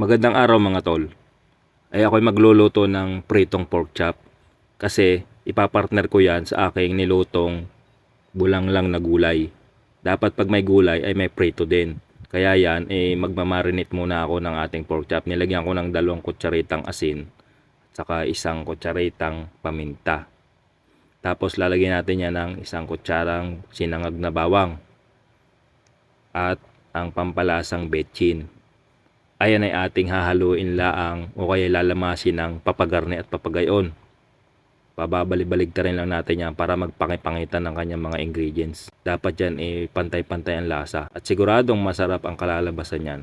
Magandang araw mga tol. Ay ako'y magluluto ng pritong pork chop kasi ipapartner ko yan sa aking nilutong bulang lang na gulay. Dapat pag may gulay ay may prito din. Kaya yan, magmamarinate muna ako ng ating pork chop. Nilagyan ko ng 2 kutsaritang asin at saka 1 kutsaritang paminta. Tapos lalagyan natin yan ng 1 kutsarang sinangag na bawang at ang pampalasang betchin. Ayan ay ating hahaluin laang o kaya lalamasin ng papagarne at papagayon. Pababalik-baligtarin lang natin yan para magpakipangitan ng kanyang mga ingredients. Dapat yan pantay-pantay ang lasa at siguradong masarap ang kalalabasan yan.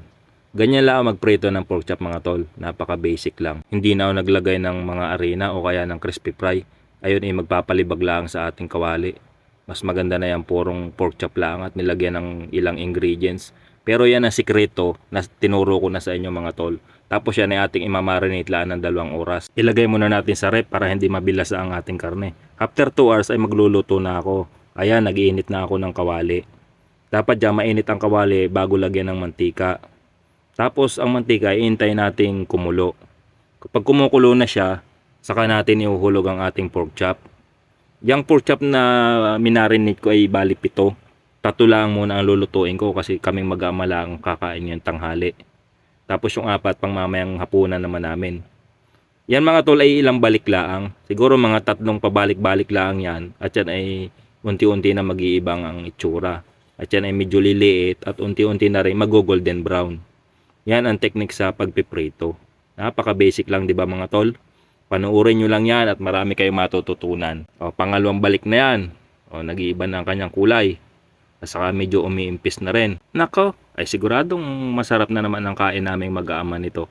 Ganyan lang magprito ng pork chop mga tol. Napaka basic lang. Hindi na ako naglagay ng mga arena o kaya ng crispy fry. Ayun magpapalibag lang sa ating kawali. Mas maganda na yan purong pork chop lang at nilagyan ng ilang ingredients. Pero yan ang sikreto na tinuro ko na sa inyo mga tol. Tapos yan ay ating imamarinate lang ng 2 oras. Ilagay muna natin sa rep para hindi mabilas ang ating karne. After 2 hours ay magluluto na ako. Ayan, nag-iinit na ako ng kawali. Dapat dyan mainit ang kawali bago lagyan ng mantika. Tapos ang mantika ay iintayin nating kumulo. Kapag kumukulo na siya, saka natin ihuhulog ang ating pork chop. Yang pork chop na minarinate ko ay bali 7. 3 lang muna ang lulutuin ko kasi kaming mag-ama lang kakain yung tanghali. Tapos yung 4 pang mamayang hapunan naman namin. Yan mga tol ay ilang balik laang. Siguro mga 3 pabalik-balik laang yan. At yan ay unti-unti na mag-iibang ang itsura. At yan ay medyo liliit at unti-unti na rin mag-golden brown. Yan ang technique sa pagpiprito. Napaka-basic lang 'di ba mga tol? Panuorin nyo lang yan at marami kayong matututunan. O, pangalawang balik na yan. O, nag-iiba na ang kanyang kulay. At saka medyo umiimpis na rin. Nako, ay siguradong masarap na naman ang kain naming mag-aama nito.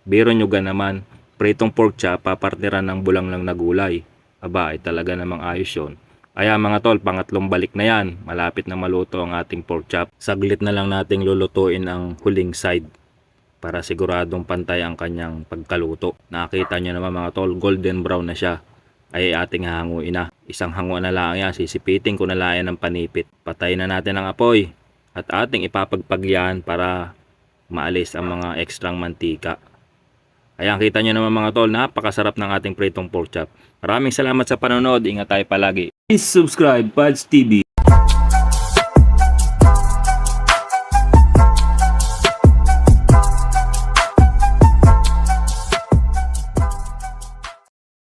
Biro nyo naman, pritong pork chop, papartiran ng bulang lang na gulay. Aba, ay talaga namang ayos yun. Kaya mga tol, pangatlong balik na yan. Malapit na maluto ang ating pork chop. Saglit na lang nating lulutuin ang huling side para siguradong pantay ang kanyang pagkaluto. Nakita nyo naman mga tol, golden brown na siya. Ay ating hahanguin na. Isang hango na lang yan, sisipitin ko na lang yan ng panipit. Patayin na natin ang apoy at ating ipapagpag yan para maalis ang mga ekstrang mantika. Ayan, kita nyo naman mga tol, napakasarap ng ating pritong pork chop. Maraming salamat sa panonood, ingat tayo palagi. Please subscribe, Pads TV.